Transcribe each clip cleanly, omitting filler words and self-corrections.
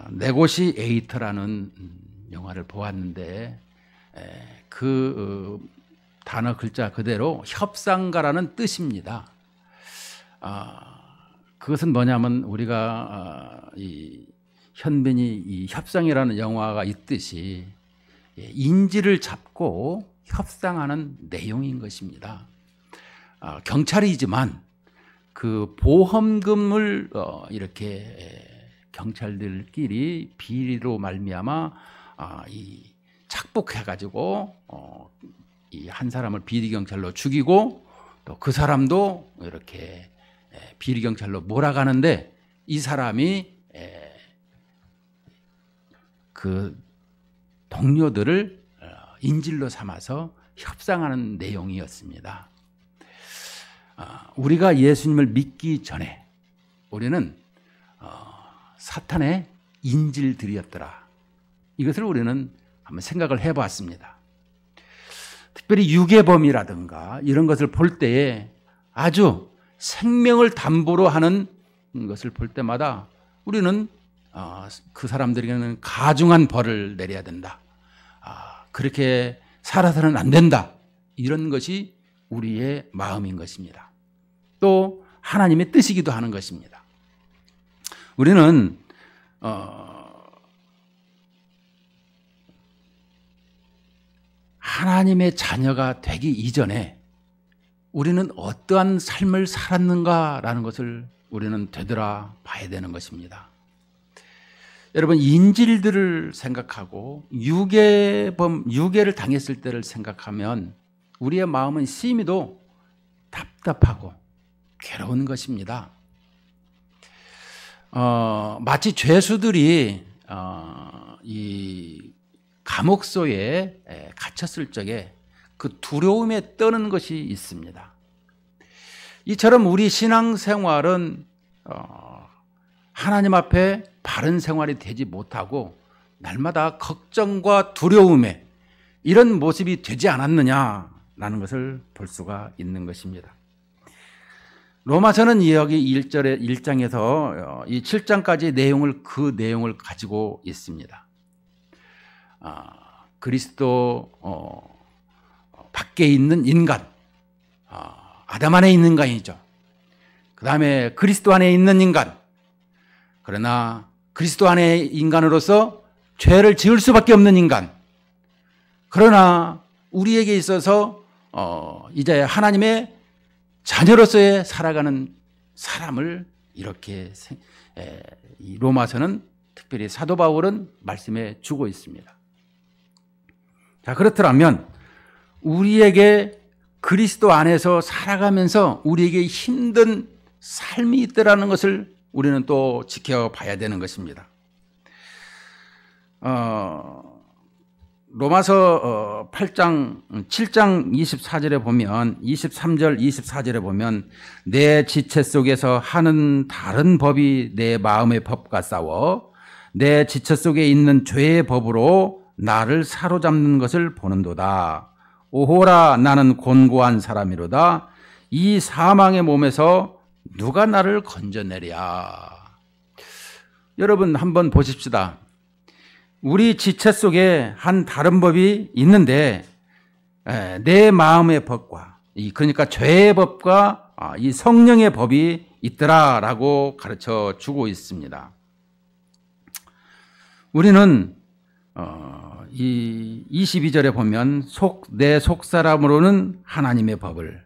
네고시에이터라는 영화를 보았는데 그 단어 글자 그대로 협상가라는 뜻입니다. 그것은 뭐냐면 우리가 이 현빈이 이 협상이라는 영화가 있듯이 인지를 잡고 협상하는 내용인 것입니다. 경찰이지만 그 보험금을 이렇게 경찰들끼리 비리로 말미암아 이 착복해가지고 이 한 사람을 비리 경찰로 죽이고 또 그 사람도 이렇게 비리 경찰로 몰아가는데 이 사람이 그 동료들을 인질로 삼아서 협상하는 내용이었습니다. 우리가 예수님을 믿기 전에 우리는 사탄의 인질들이었더라. 이것을 우리는 한번 생각을 해봤습니다. 특별히 유괴범이라든가 이런 것을 볼 때에 아주 생명을 담보로 하는 것을 볼 때마다 우리는 그 사람들에게는 가중한 벌을 내려야 된다. 그렇게 살아서는 안 된다. 이런 것이 우리의 마음인 것입니다. 또 하나님의 뜻이기도 하는 것입니다. 우리는 하나님의 자녀가 되기 이전에 우리는 어떠한 삶을 살았는가라는 것을 우리는 되돌아 봐야 되는 것입니다. 여러분, 인질들을 생각하고 유괴를 당했을 때를 생각하면 우리의 마음은 심히도 답답하고 괴로운 것입니다. 마치 죄수들이 이 감옥소에 갇혔을 적에 그 두려움에 떠는 것이 있습니다. 이처럼 우리 신앙생활은 하나님 앞에 바른 생활이 되지 못하고 날마다 걱정과 두려움에 이런 모습이 되지 않았느냐라는 것을 볼 수가 있는 것입니다. 로마서는 여기 1장에서 이 7장까지 그 내용을 가지고 있습니다. 그리스도 밖에 있는 인간, 아담 안에 있는 인간이죠. 그 다음에 그리스도 안에 있는 인간, 그러나 그리스도 안에 인간으로서 죄를 지을 수밖에 없는 인간, 그러나 우리에게 있어서 이제 하나님의 자녀로서의 살아가는 사람을 이렇게 이 로마서는 특별히 사도 바울은 말씀해 주고 있습니다. 자, 그렇더라면 우리에게 그리스도 안에서 살아가면서 우리에게 힘든 삶이 있더라는 것을 우리는 또 지켜봐야 되는 것입니다. 로마서 7장 24절에 보면 23절 24절에 보면 내 지체 속에서 하는 다른 법이 내 마음의 법과 싸워 내 지체 속에 있는 죄의 법으로 나를 사로잡는 것을 보는도다. 오호라, 나는 곤고한 사람이로다. 이 사망의 몸에서 누가 나를 건져내랴. 여러분 한번 보십시다. 우리 지체 속에 한 다른 법이 있는데 내 마음의 법과 그러니까 죄의 법과 이 성령의 법이 있더라라고 가르쳐 주고 있습니다. 우리는 이 22절에 보면 내 속사람으로는 하나님의 법을,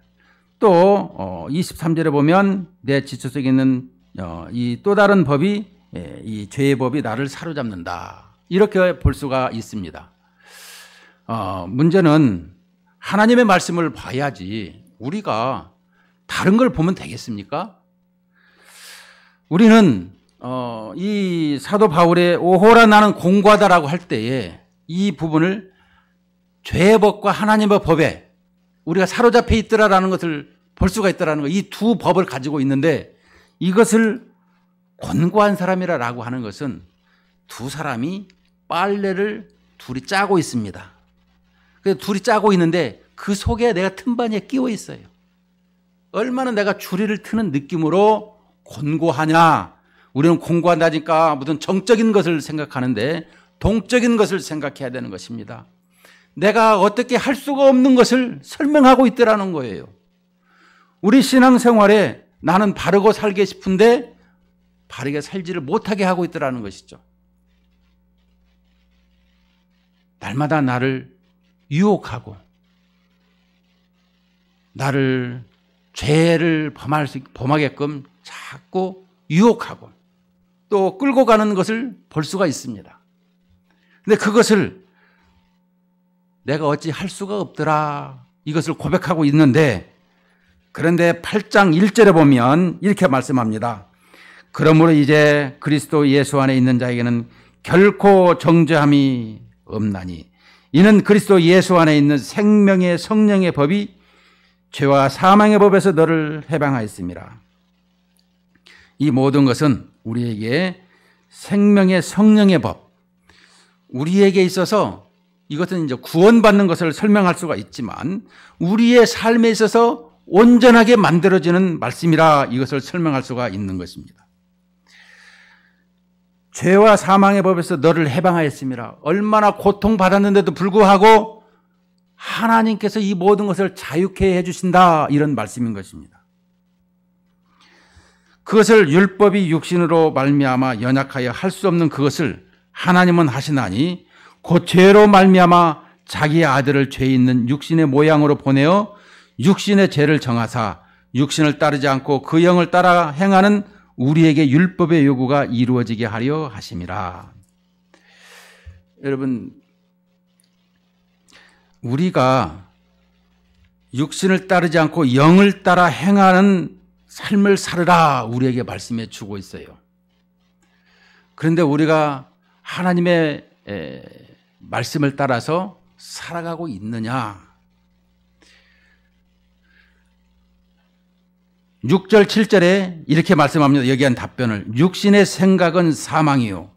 또 23절에 보면 내 지체 속에 있는 이 또 다른 법이 이 죄의 법이 나를 사로잡는다. 이렇게 볼 수가 있습니다. 문제는 하나님의 말씀을 봐야지 우리가 다른 걸 보면 되겠습니까? 우리는 이 사도 바울의 오호라 나는 공고하다라고 할 때에 이 부분을 죄의 법과 하나님의 법에 우리가 사로잡혀 있더라라는 것을 볼 수가 있더라는 거. 이 두 법을 가지고 있는데 이것을 곤고한 사람이라고 하는 것은 두 사람이 빨래를 둘이 짜고 있습니다. 그래서 둘이 짜고 있는데 그 속에 내가 틈바니에 끼워 있어요. 얼마나 내가 주리를 트는 느낌으로 곤고하냐. 우리는 공부한다니까 무슨 정적인 것을 생각하는데 동적인 것을 생각해야 되는 것입니다. 내가 어떻게 할 수가 없는 것을 설명하고 있더라는 거예요. 우리 신앙생활에 나는 바르고 살게 싶은데 바르게 살지를 못하게 하고 있더라는 것이죠. 날마다 나를 유혹하고 나를 죄를 범하게끔 자꾸 유혹하고 또 끌고 가는 것을 볼 수가 있습니다. 그런데 그것을 내가 어찌 할 수가 없더라 이것을 고백하고 있는데, 그런데 8장 1절에 보면 이렇게 말씀합니다. 그러므로 이제 그리스도 예수 안에 있는 자에게는 결코 정죄함이 없나니 이는 그리스도 예수 안에 있는 생명의 성령의 법이 죄와 사망의 법에서 너를 해방하였습니다. 이 모든 것은 우리에게 생명의 성령의 법, 우리에게 있어서 이것은 이제 구원받는 것을 설명할 수가 있지만 우리의 삶에 있어서 온전하게 만들어지는 말씀이라 이것을 설명할 수가 있는 것입니다. 죄와 사망의 법에서 너를 해방하였습니다. 얼마나 고통받았는데도 불구하고 하나님께서 이 모든 것을 자유케 해주신다, 이런 말씀인 것입니다. 그것을 율법이 육신으로 말미암아 연약하여 할 수 없는 그것을 하나님은 하시나니 곧 죄로 말미암아 자기의 아들을 죄 있는 육신의 모양으로 보내어 육신의 죄를 정하사 육신을 따르지 않고 그 영을 따라 행하는 우리에게 율법의 요구가 이루어지게 하려 하심이라. 여러분, 우리가 육신을 따르지 않고 영을 따라 행하는 삶을 살으라 우리에게 말씀해 주고 있어요. 그런데 우리가 하나님의 말씀을 따라서 살아가고 있느냐? 6절 7절에 이렇게 말씀합니다. 여기에 한 답변을. 육신의 생각은 사망이요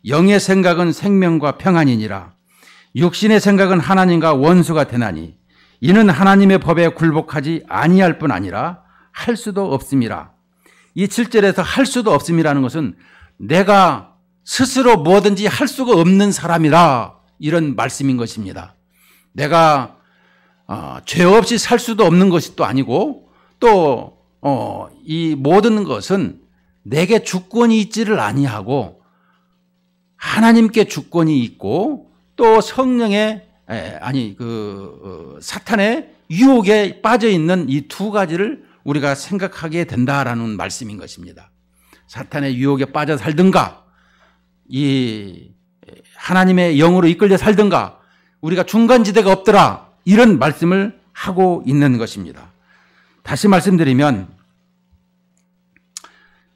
영의 생각은 생명과 평안이니라. 육신의 생각은 하나님과 원수가 되나니 이는 하나님의 법에 굴복하지 아니할 뿐 아니라 할 수도 없음이라. 이 7절에서 할 수도 없음이라는 것은 내가 스스로 뭐든지 할 수가 없는 사람이라, 이런 말씀인 것입니다. 내가 죄 없이 살 수도 없는 것이 또 아니고 또 이 모든 것은 내게 주권이 있지를 아니하고 하나님께 주권이 있고 또 성령의 사탄의 유혹에 빠져 있는 이 두 가지를 우리가 생각하게 된다라는 말씀인 것입니다. 사탄의 유혹에 빠져 살든가 이 하나님의 영으로 이끌려 살든가 우리가 중간지대가 없더라, 이런 말씀을 하고 있는 것입니다. 다시 말씀드리면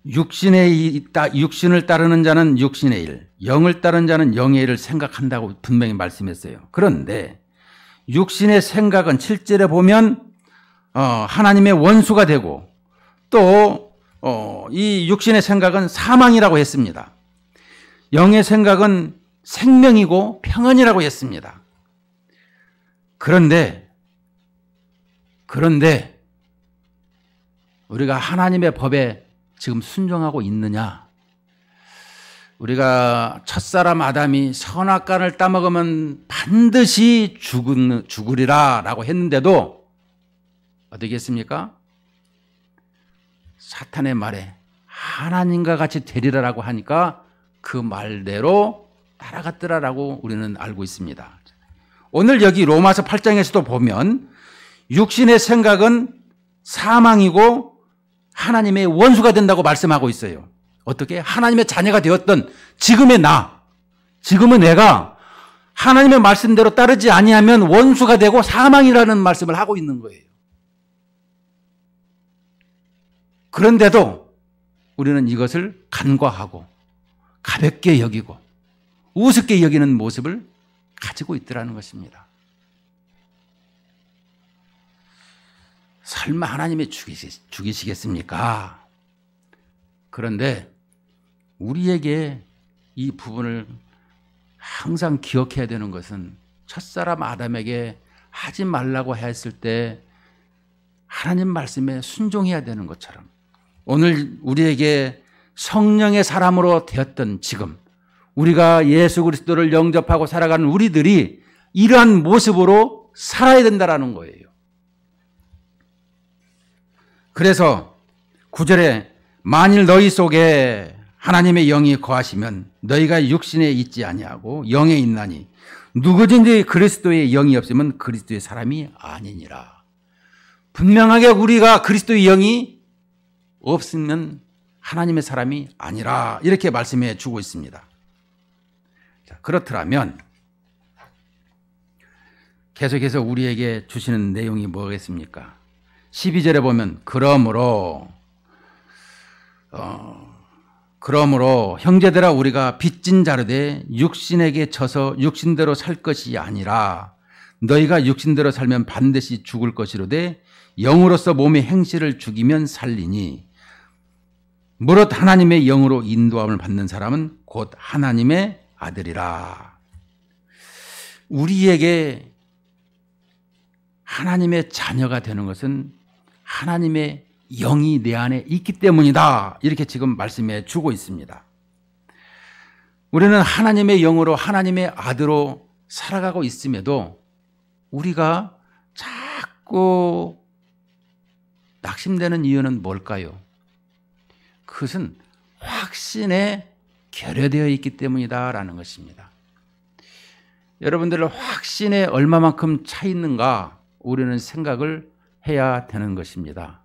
육신을 따르는 자는 육신의 일, 영을 따르는 자는 영의 일을 생각한다고 분명히 말씀했어요. 그런데 육신의 생각은 7절에 보면 하나님의 원수가 되고 또 이 육신의 생각은 사망이라고 했습니다. 영의 생각은 생명이고 평안이라고 했습니다. 그런데 우리가 하나님의 법에 지금 순종하고 있느냐? 우리가 첫사람 아담이 선악과를 따먹으면 반드시 죽으리라 라고 했는데도 어떻게 했습니까? 사탄의 말에 하나님과 같이 되리라라고 하니까 그 말대로 따라갔더라라고 우리는 알고 있습니다. 오늘 여기 로마서 8장에서도 보면 육신의 생각은 사망이고 하나님의 원수가 된다고 말씀하고 있어요. 어떻게? 하나님의 자녀가 되었던 지금의 지금의 내가 하나님의 말씀대로 따르지 아니하면 원수가 되고 사망이라는 말씀을 하고 있는 거예요. 그런데도 우리는 이것을 간과하고 가볍게 여기고 우습게 여기는 모습을 가지고 있더라는 것입니다. 설마 하나님이 죽이시겠습니까? 그런데 우리에게 이 부분을 항상 기억해야 되는 것은 첫사람 아담에게 하지 말라고 했을 때 하나님 말씀에 순종해야 되는 것처럼 오늘 우리에게 성령의 사람으로 되었던 지금 우리가 예수 그리스도를 영접하고 살아가는 우리들이 이러한 모습으로 살아야 된다라는 거예요. 그래서 9절에 만일 너희 속에 하나님의 영이 거하시면 너희가 육신에 있지 아니하고 영에 있나니 누구든지 그리스도의 영이 없으면 그리스도의 사람이 아니니라. 분명하게 우리가 그리스도의 영이 없으면 하나님의 사람이 아니라 이렇게 말씀해 주고 있습니다. 자, 그렇더라면 계속해서 우리에게 주시는 내용이 뭐겠습니까? 12절에 보면 그러므로 형제들아 우리가 빚진 자르되 육신에게 져서 육신대로 살 것이 아니라 너희가 육신대로 살면 반드시 죽을 것이로되 영으로서 몸의 행실을 죽이면 살리니 무릇 하나님의 영으로 인도함을 받는 사람은 곧 하나님의 아들이라. 우리에게 하나님의 자녀가 되는 것은 하나님의 영이 내 안에 있기 때문이다. 이렇게 지금 말씀해 주고 있습니다. 우리는 하나님의 영으로 하나님의 아들로 살아가고 있음에도 우리가 자꾸 낙심되는 이유는 뭘까요? 그것은 확신에 결여되어 있기 때문이다라는 것입니다. 여러분들 확신에 얼마만큼 차 있는가 우리는 생각을 해야 되는 것입니다.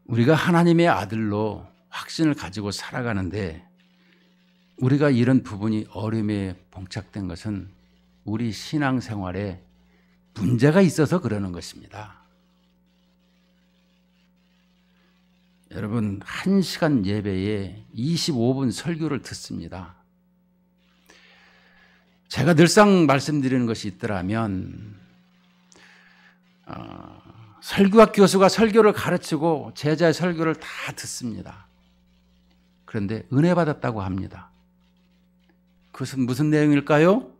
우리가 하나님의 아들로 확신을 가지고 살아가는데 우리가 이런 부분이 어려움에 봉착된 것은 우리 신앙생활에 문제가 있어서 그러는 것입니다. 여러분 1시간 예배에 25분 설교를 듣습니다. 제가 늘상 말씀드리는 것이 있더라면 설교학 교수가 설교를 가르치고 제자의 설교를 다 듣습니다. 그런데 은혜 받았다고 합니다. 그것은 무슨 내용일까요?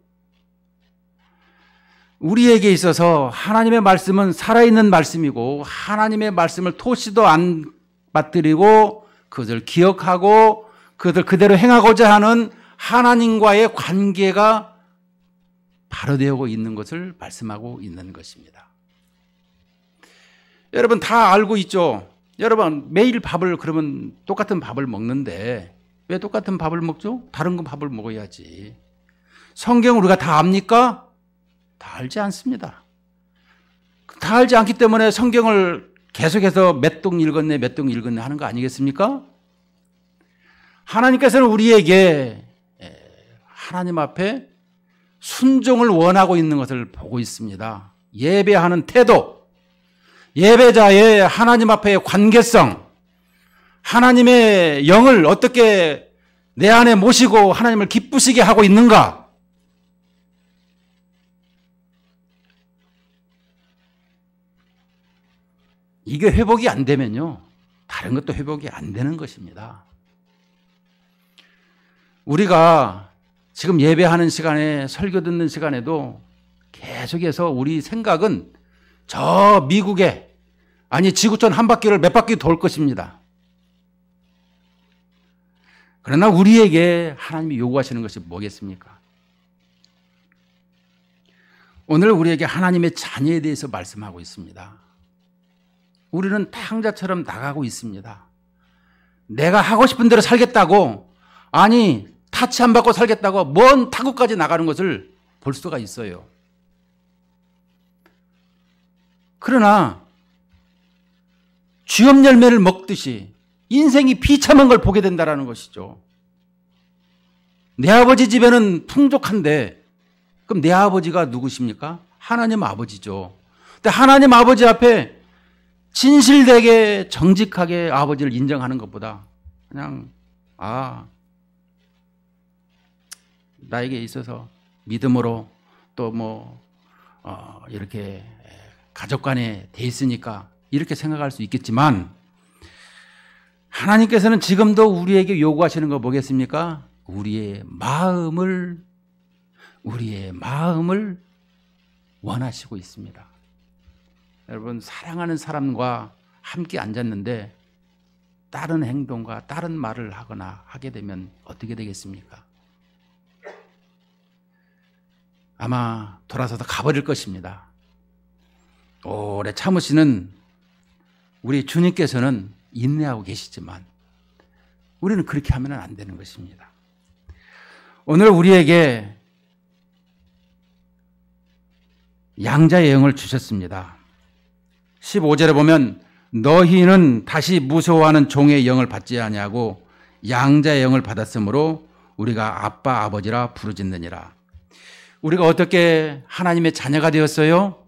우리에게 있어서 하나님의 말씀은 살아있는 말씀이고 하나님의 말씀을 토시도 안 빠뜨리고 그것을 기억하고 그것을 그대로 행하고자 하는 하나님과의 관계가 바로 되고 있는 것을 말씀하고 있는 것입니다. 여러분 다 알고 있죠? 여러분 매일 밥을 그러면 똑같은 밥을 먹는데 왜 똑같은 밥을 먹죠? 다른 거 밥을 먹어야지. 성경을 우리가 다 압니까? 다 알지 않습니다. 다 알지 않기 때문에 성경을 계속해서 몇 동 읽었네 몇 동 읽었네 하는 거 아니겠습니까? 하나님께서는 우리에게 하나님 앞에 순종을 원하고 있는 것을 보고 있습니다. 예배하는 태도, 예배자의 하나님 앞의 관계성, 하나님의 영을 어떻게 내 안에 모시고 하나님을 기쁘시게 하고 있는가? 이게 회복이 안 되면요, 다른 것도 회복이 안 되는 것입니다. 우리가 지금 예배하는 시간에 설교 듣는 시간에도 계속해서 우리 생각은 저 미국에 아니 지구촌 한 바퀴를 몇 바퀴 돌 것입니다. 그러나 우리에게 하나님이 요구하시는 것이 뭐겠습니까? 오늘 우리에게 하나님의 자녀에 대해서 말씀하고 있습니다. 우리는 탕자처럼 나가고 있습니다. 내가 하고 싶은 대로 살겠다고, 아니 타치 안 받고 살겠다고 먼 타국까지 나가는 것을 볼 수가 있어요. 그러나 쥐업 열매를 먹듯이 인생이 비참한 걸 보게 된다는 것이죠. 내 아버지 집에는 풍족한데 그럼 내 아버지가 누구십니까? 하나님 아버지죠. 근데 하나님 아버지 앞에 진실되게 정직하게 아버지를 인정하는 것보다 그냥 나에게 있어서 믿음으로 또 이렇게 가족 간에 돼 있으니까 이렇게 생각할 수 있겠지만, 하나님께서는 지금도 우리에게 요구하시는 거 뭐겠습니까? 우리의 마음을 원하시고 있습니다. 여러분, 사랑하는 사람과 함께 앉았는데 다른 행동과 다른 말을 하거나 하게 되면 어떻게 되겠습니까? 아마 돌아서서 가버릴 것입니다. 오래 참으시는 우리 주님께서는 인내하고 계시지만 우리는 그렇게 하면 안 되는 것입니다. 오늘 우리에게 양자의 영을 주셨습니다. 15절에 보면 너희는 다시 무서워하는 종의 영을 받지 아니하고 양자의 영을 받았으므로 우리가 아빠 아버지라 부르짖느니라. 우리가 어떻게 하나님의 자녀가 되었어요?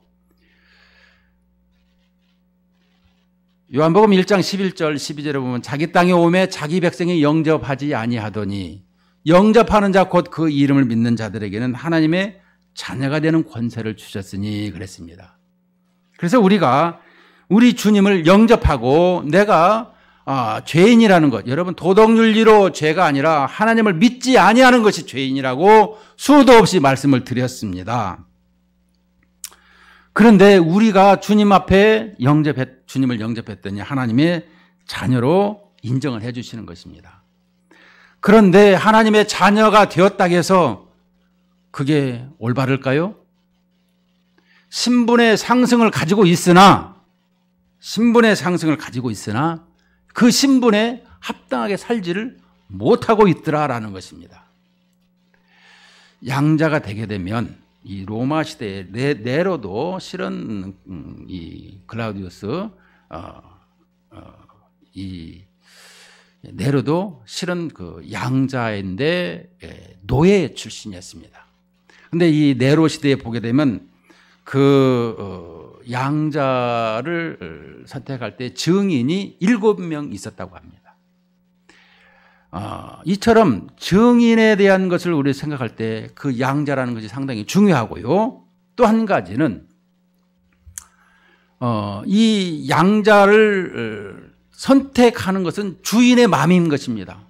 요한복음 1장 11절 12절에 보면 자기 땅에 오매 자기 백성이 영접하지 아니하더니 영접하는 자 곧 그 이름을 믿는 자들에게는 하나님의 자녀가 되는 권세를 주셨으니 그랬습니다. 그래서 우리가 우리 주님을 영접하고 내가 죄인이라는 것, 여러분 도덕윤리로 죄가 아니라 하나님을 믿지 아니하는 것이 죄인이라고 수도 없이 말씀을 드렸습니다. 그런데 우리가 주님 앞에 주님을 영접했더니 하나님의 자녀로 인정을 해 주시는 것입니다. 그런데 하나님의 자녀가 되었다고 해서 그게 올바를까요? 신분의 상승을 가지고 있으나 그 신분에 합당하게 살지를 못하고 있더라라는 것입니다. 양자가 되게 되면 이 로마 시대에 네로도 실은 이 글라우디우스 이 네로도 실은 그 양자인데 노예 출신이었습니다. 근데 이 네로 시대에 보게 되면 그 양자를 선택할 때 증인이 7명 있었다고 합니다. 이처럼 증인에 대한 것을 우리 생각할 때 그 양자라는 것이 상당히 중요하고요. 또 한 가지는 이 양자를 선택하는 것은 주인의 마음인 것입니다.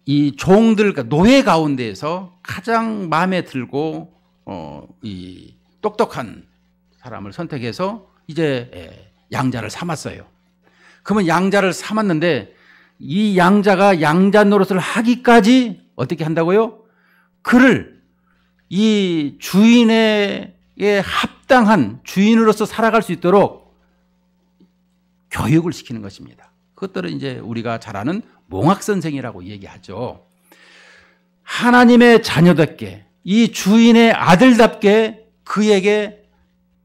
이 종들, 노예 가운데에서 가장 마음에 들고 이 똑똑한 사람을 선택해서 이제 양자를 삼았어요. 그러면 양자를 삼았는데 이 양자가 양자 노릇을 하기까지 어떻게 한다고요? 그를 이 주인에게 합당한 주인으로서 살아갈 수 있도록 교육을 시키는 것입니다. 그것들은 이제 우리가 잘 아는 몽학선생이라고 얘기하죠. 하나님의 자녀답게 이 주인의 아들답게 그에게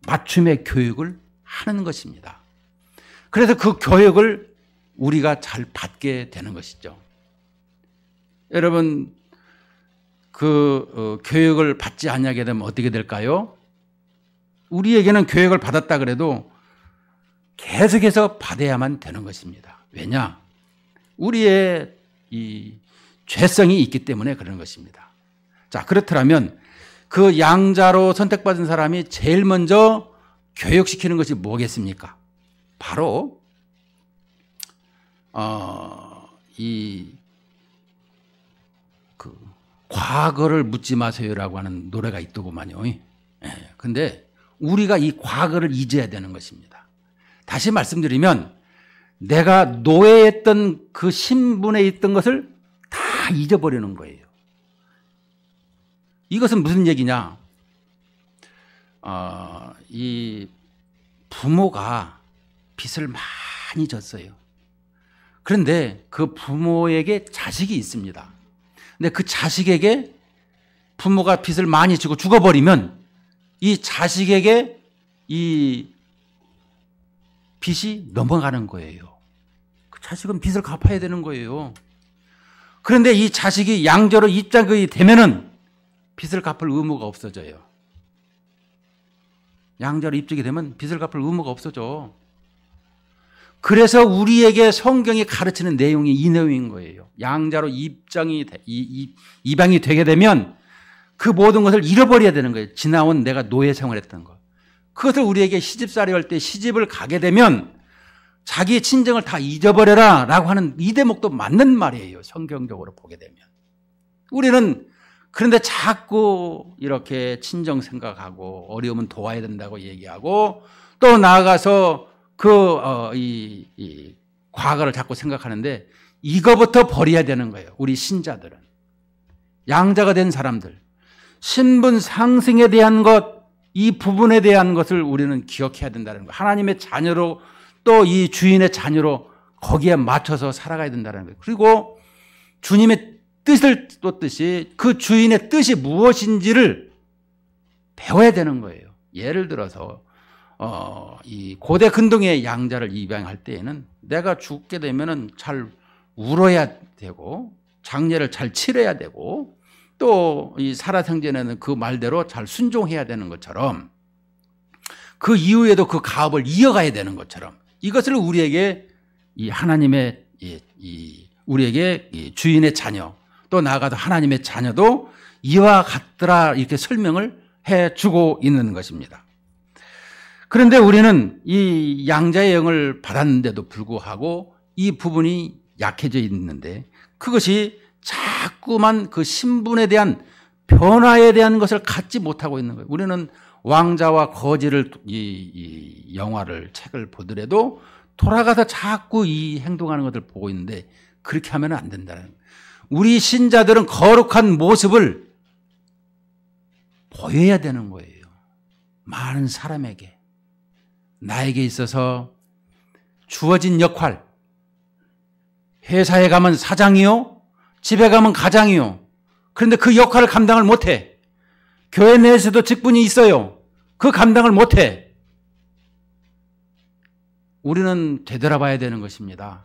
맞춤의 교육을 하는 것입니다. 그래서 그 교육을 우리가 잘 받게 되는 것이죠. 여러분, 그 교육을 받지 않게 되면 어떻게 될까요? 우리에게는 교육을 받았다 그래도 계속해서 받아야만 되는 것입니다. 왜냐? 우리의 이 죄성이 있기 때문에 그런 것입니다. 자, 그렇더라면 그 양자로 선택받은 사람이 제일 먼저 교육시키는 것이 뭐겠습니까? 바로 그 과거를 묻지 마세요라고 하는 노래가 있더구만요. 근데 우리가 이 과거를 잊어야 되는 것입니다. 다시 말씀드리면 내가 노예했던 그 신분에 있던 것을 다 잊어버리는 거예요. 이것은 무슨 얘기냐? 이 부모가 빚을 많이 졌어요. 그런데 그 부모에게 자식이 있습니다. 근데 그 자식에게 부모가 빚을 많이 지고 죽어버리면 이 자식에게 이 빚이 넘어가는 거예요. 그 자식은 빚을 갚아야 되는 거예요. 그런데 이 자식이 양자로 입장이 되면은 빚을 갚을 의무가 없어져요. 양자로 입장이 되면 빚을 갚을 의무가 없어져. 그래서 우리에게 성경이 가르치는 내용이 이 내용인 거예요. 양자로 입양이 되게 되면 그 모든 것을 잃어버려야 되는 거예요. 지나온 내가 노예 생활했던 것. 그것을 우리에게 시집살이 할 때 시집을 가게 되면 자기의 친정을 다 잊어버려라 라고 하는 이 대목도 맞는 말이에요. 성경적으로 보게 되면. 우리는 그런데 자꾸 이렇게 친정 생각하고 어려우면 도와야 된다고 얘기하고 또 나아가서 이 과거를 자꾸 생각하는데 이거부터 버려야 되는 거예요. 우리 신자들은. 양자가 된 사람들. 신분 상승에 대한 것, 이 부분에 대한 것을 우리는 기억해야 된다는 거예요. 하나님의 자녀로 또 이 주인의 자녀로 거기에 맞춰서 살아가야 된다는 거예요. 그리고 주님의 뜻을 쫓듯이 그 주인의 뜻이 무엇인지를 배워야 되는 거예요. 예를 들어서 이 고대 근동의 양자를 입양할 때에는 내가 죽게 되면은 잘 울어야 되고 장례를 잘 치러야 되고 또 이 살아생전에는 그 말대로 잘 순종해야 되는 것처럼 그 이후에도 그 가업을 이어가야 되는 것처럼 이것을 우리에게 이 하나님의 우리에게 이 주인의 자녀 또 나아가도 하나님의 자녀도 이와 같더라 이렇게 설명을 해주고 있는 것입니다. 그런데 우리는 이 양자의 영을 받았는데도 불구하고 이 부분이 약해져 있는데 그것이 자꾸만 그 신분에 대한 변화에 대한 것을 갖지 못하고 있는 거예요. 우리는 왕자와 거지를 이 영화를 책을 보더라도 돌아가서 자꾸 이 행동하는 것을 보고 있는데 그렇게 하면 안 된다는 거예요. 우리 신자들은 거룩한 모습을 보여야 되는 거예요. 많은 사람에게. 나에게 있어서 주어진 역할. 회사에 가면 사장이요. 집에 가면 가장이요. 그런데 그 역할을 감당을 못해. 교회 내에서도 직분이 있어요. 그 감당을 못해. 우리는 되돌아봐야 되는 것입니다.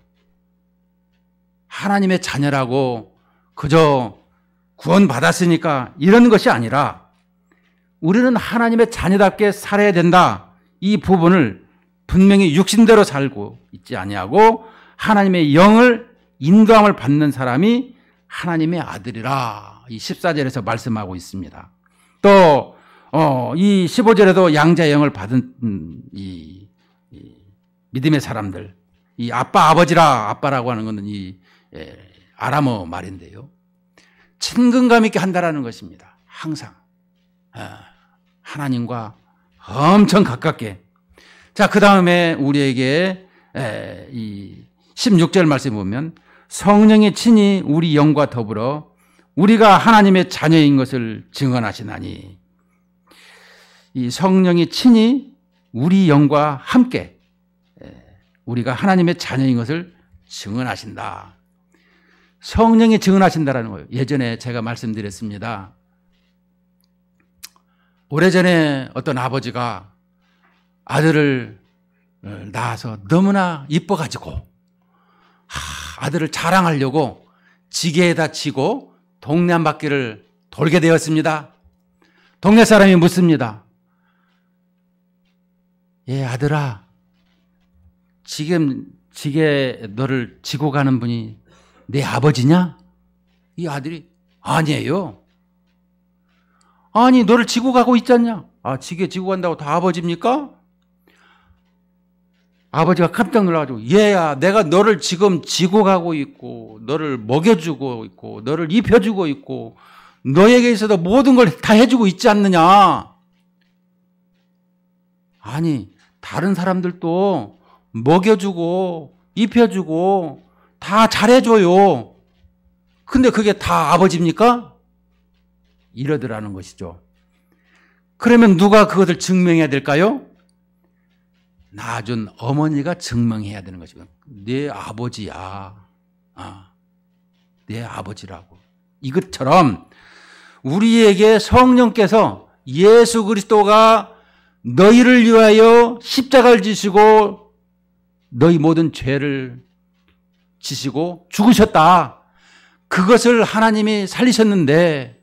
하나님의 자녀라고 그저 구원받았으니까 이런 것이 아니라 우리는 하나님의 자녀답게 살아야 된다. 이 부분을 분명히 육신대로 살고 있지 아니하고 하나님의 영을 인도함을 받는 사람이 하나님의 아들이라 이 14절에서 말씀하고 있습니다. 또 이 15절에도 양자의 영을 받은 이 믿음의 사람들 이 아빠 아버지라 아빠라고 하는 것은 이 아람어 말인데요. 친근감 있게 한다라는 것입니다. 항상 하나님과 엄청 가깝게. 자, 그 다음에 우리에게 이 16절 말씀 보면 성령이 친히 우리 영과 더불어 우리가 하나님의 자녀인 것을 증언하시나니 이 성령이 친히 우리 영과 함께 우리가 하나님의 자녀인 것을 증언하신다. 성령이 증언하신다라는 거예요. 예전에 제가 말씀드렸습니다. 오래전에 어떤 아버지가 아들을 낳아서 너무나 이뻐가지고 아들을 자랑하려고 지게에다 치고 동네 한 바퀴를 돌게 되었습니다. 동네 사람이 묻습니다. 예, 아들아, 지금 지게 너를 지고 가는 분이 내 아버지냐? 이 아들이 아니에요. 아니, 너를 지고 가고 있잖냐? 아, 지게 지고 간다고 다 아버지입니까? 아버지가 깜짝 놀라가지고 얘야 내가 너를 지금 지고 가고 있고 너를 먹여주고 있고 너를 입혀주고 있고 너에게 있어서 모든 걸 다 해주고 있지 않느냐. 아니 다른 사람들도 먹여주고 입혀주고 다 잘해줘요. 근데 그게 다 아버지입니까? 이러더라는 것이죠. 그러면 누가 그것을 증명해야 될까요? 낳아준 어머니가 증명해야 되는 것이고 내 아버지야. 내 아버지라고. 이것처럼 우리에게 성령께서 예수 그리스도가 너희를 위하여 십자가를 지시고 너희 모든 죄를 지시고 죽으셨다. 그것을 하나님이 살리셨는데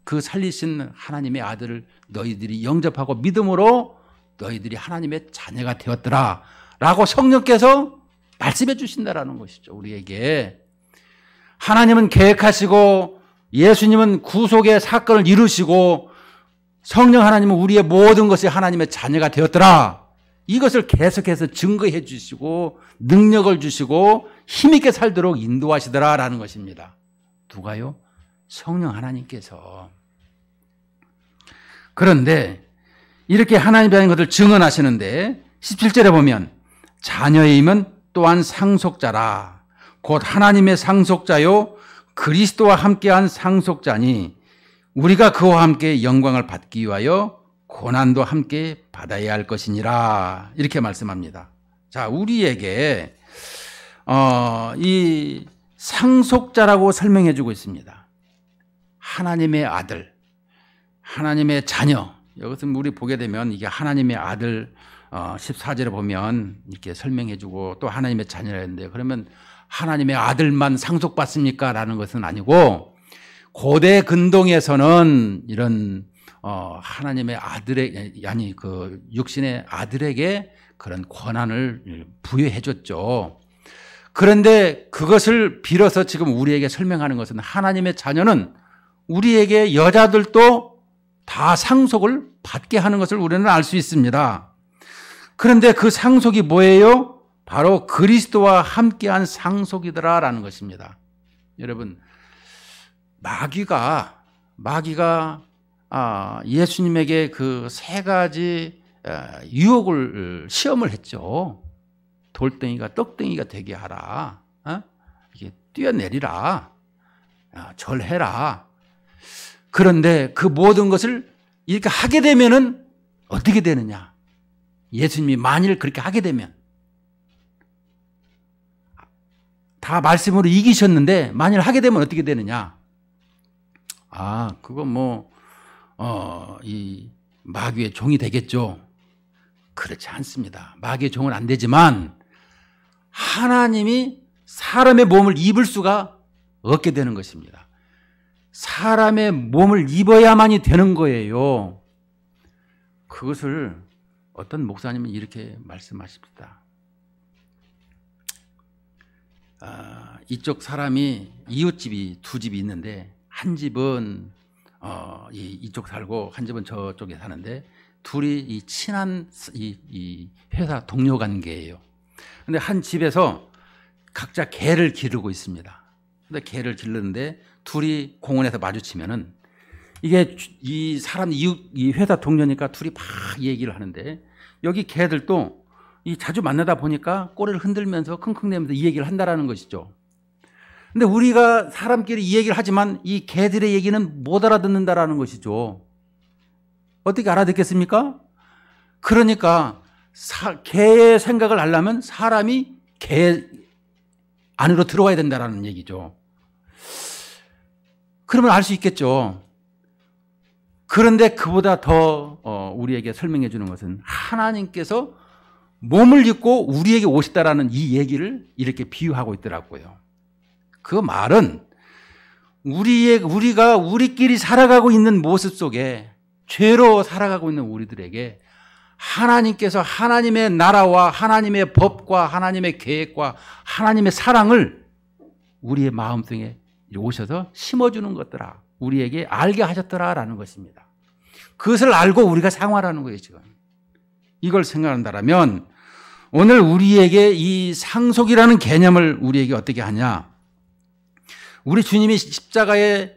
그 살리신 하나님의 아들을 너희들이 영접하고 믿음으로 너희들이 하나님의 자녀가 되었더라 라고 성령께서 말씀해 주신다라는 것이죠. 우리에게. 하나님은 계획하시고 예수님은 구속의 사건을 이루시고 성령 하나님은 우리의 모든 것이 하나님의 자녀가 되었더라. 이것을 계속해서 증거해 주시고 능력을 주시고 힘있게 살도록 인도하시더라라는 것입니다. 누가요? 성령 하나님께서. 그런데 이렇게 하나님이라는 것을 증언하시는데 17절에 보면 자녀의 힘은 또한 상속자라. 곧 하나님의 상속자요 그리스도와 함께한 상속자니 우리가 그와 함께 영광을 받기 위하여 고난도 함께 받아야 할 것이니라. 이렇게 말씀합니다. 자, 우리에게 이 상속자라고 설명해 주고 있습니다. 하나님의 아들, 하나님의 자녀. 이것은 우리 보게 되면 이게 하나님의 아들 14절에 보면 이렇게 설명해 주고 또 하나님의 자녀라 했는데 그러면 하나님의 아들만 상속받습니까? 라는 것은 아니고 고대 근동에서는 이런 하나님의 아들의 아니 그 육신의 아들에게 그런 권한을 부여해 줬죠. 그런데 그것을 빌어서 지금 우리에게 설명하는 것은 하나님의 자녀는 우리에게 여자들도 다 상속을 받게 하는 것을 우리는 알 수 있습니다. 그런데 그 상속이 뭐예요? 바로 그리스도와 함께한 상속이더라라는 것입니다. 여러분, 마귀가 예수님에게 그 세 가지 유혹을 시험을 했죠. 돌덩이가 떡덩이가 되게 하라. 이게 뛰어내리라. 절해라. 그런데 그 모든 것을 이렇게 하게 되면은 어떻게 되느냐? 예수님이 만일 그렇게 하게 되면 다 말씀으로 이기셨는데 만일 하게 되면 어떻게 되느냐? 그건 이 마귀의 종이 되겠죠. 그렇지 않습니다. 마귀의 종은 안 되지만 하나님이 사람의 몸을 입을 수가 없게 되는 것입니다. 사람의 몸을 입어야만이 되는 거예요. 그것을 어떤 목사님은 이렇게 말씀하십니다. 이쪽 사람이 이웃집이 두 집이 있는데 한 집은 이쪽 살고 한 집은 저쪽에 사는데 둘이 이 친한 이 회사 동료 관계예요. 근데 한 집에서 각자 개를 기르고 있습니다. 근데 개를 기르는데 둘이 공원에서 마주치면은 이게 이 사람 이 회사 동료니까 둘이 막 얘기를 하는데 여기 개들도 이 자주 만나다 보니까 꼬리를 흔들면서 킁킁대면서 이 얘기를 한다라는 것이죠. 근데 우리가 사람끼리 이 얘기를 하지만 이 개들의 얘기는 못 알아듣는다라는 것이죠. 어떻게 알아듣겠습니까? 그러니까 개의 생각을 알려면 사람이 개 안으로 들어와야 된다라는 얘기죠. 그러면 알 수 있겠죠. 그런데 그보다 더 우리에게 설명해 주는 것은 하나님께서 몸을 입고 우리에게 오셨다라는 이 얘기를 이렇게 비유하고 있더라고요. 그 말은 우리가 우리끼리 살아가고 있는 모습 속에 죄로 살아가고 있는 우리들에게 하나님께서 하나님의 나라와 하나님의 법과 하나님의 계획과 하나님의 사랑을 우리의 마음속에 오셔서 심어주는 것더라. 우리에게 알게 하셨더라라는 것입니다. 그것을 알고 우리가 생활하는 거예요, 지금. 이걸 생각한다면 오늘 우리에게 이 상속이라는 개념을 우리에게 어떻게 하냐? 우리 주님이 십자가에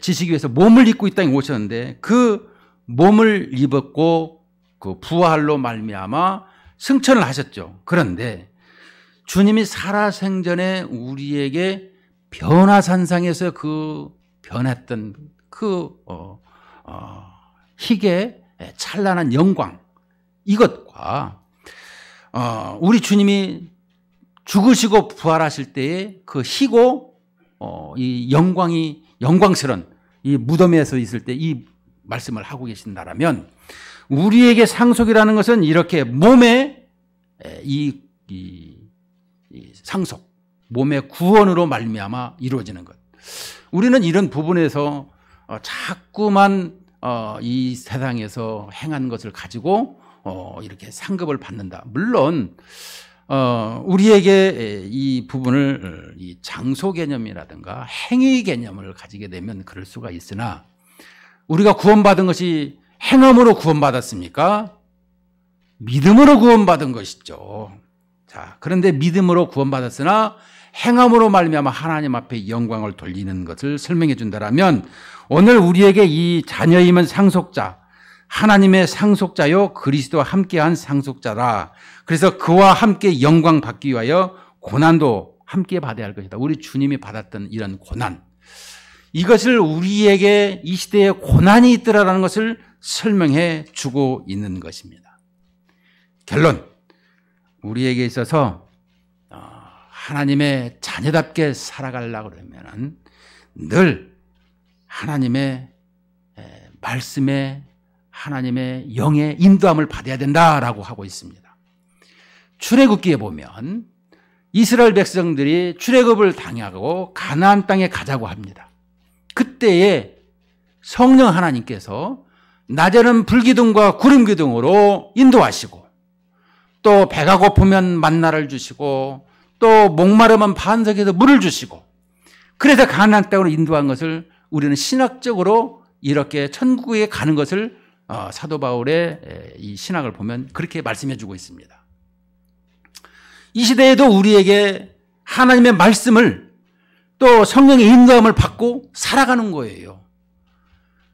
지시기 위해서 몸을 입고 이 땅에 오셨는데 그 몸을 입었고 그 부활로 말미암아 승천을 하셨죠. 그런데 주님이 살아생전에 우리에게 변화산상에서 그 변했던 그 희게 찬란한 영광 이것과 우리 주님이 죽으시고 부활하실 때의 그 희고 이 영광스러운 이 무덤에서 있을 때 이 말씀을 하고 계신다라면 우리에게 상속이라는 것은 이렇게 몸의 이 상속, 몸의 구원으로 말미암아 이루어지는 것. 우리는 이런 부분에서 자꾸만 이 세상에서 행한 것을 가지고 이렇게 상급을 받는다. 물론 우리에게 이 부분을 이 장소 개념이라든가 행위 개념을 가지게 되면 그럴 수가 있으나, 우리가 구원받은 것이 행함으로 구원받았습니까? 믿음으로 구원받은 것이죠. 자, 그런데 믿음으로 구원받았으나 행함으로 말미암아 하나님 앞에 영광을 돌리는 것을 설명해 준다라면, 오늘 우리에게 이 자녀임은 상속자, 하나님의 상속자요 그리스도와 함께한 상속자라. 그래서 그와 함께 영광 받기 위하여 고난도 함께 받아야 할 것이다. 우리 주님이 받았던 이런 고난, 이것을 우리에게 이 시대에 고난이 있더라라는 것을 설명해 주고 있는 것입니다. 결론, 우리에게 있어서 하나님의 자녀답게 살아가려고 그러면 늘 하나님의 말씀에, 하나님의 영의 인도함을 받아야 된다라고 하고 있습니다. 출애굽기에 보면 이스라엘 백성들이 출애굽을 당하고 가나안 땅에 가자고 합니다. 그때에 성령 하나님께서 낮에는 불기둥과 구름기둥으로 인도하시고, 또 배가 고프면 만나를 주시고, 또 목마르면 반석에서 물을 주시고, 그래서 가나안 땅으로 인도한 것을 우리는 신학적으로 이렇게 천국에 가는 것을 사도 바울의 이 신학을 보면 그렇게 말씀해 주고 있습니다. 이 시대에도 우리에게 하나님의 말씀을, 또 성령의 인도함을 받고 살아가는 거예요.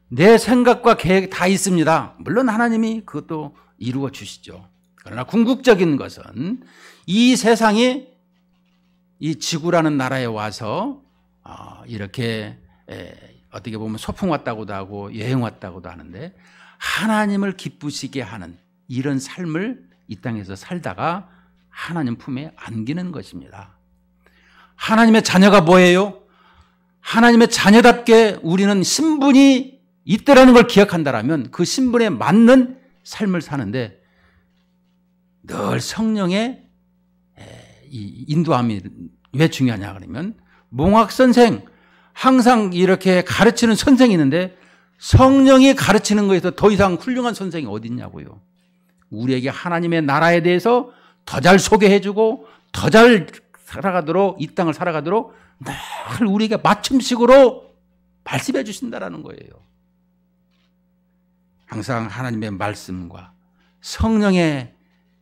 내 생각과 계획 다 있습니다. 물론 하나님이 그것도 이루어 주시죠. 그러나 궁극적인 것은 이 세상에, 이 지구라는 나라에 와서 이렇게 어떻게 보면 소풍 왔다고도 하고 여행 왔다고도 하는데, 하나님을 기쁘시게 하는 이런 삶을 이 땅에서 살다가 하나님 품에 안기는 것입니다. 하나님의 자녀가 뭐예요? 하나님의 자녀답게 우리는 신분이 있다라는 걸 기억한다라면 그 신분에 맞는 삶을 사는데, 늘 성령의 이 인도함이 왜 중요하냐 그러면, 몽학 선생, 항상 이렇게 가르치는 선생이 있는데 성령이 가르치는 것에서 더 이상 훌륭한 선생이 어디 있냐고요. 우리에게 하나님의 나라에 대해서 더 잘 소개해주고 더 잘 살아가도록, 이 땅을 살아가도록 늘 우리에게 맞춤식으로 말씀해 주신다라는 거예요. 항상 하나님의 말씀과 성령의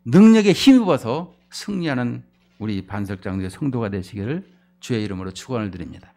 능력에 힘입어서 승리하는 우리 반석장로의 성도가 되시기를 주의 이름으로 축원을 드립니다.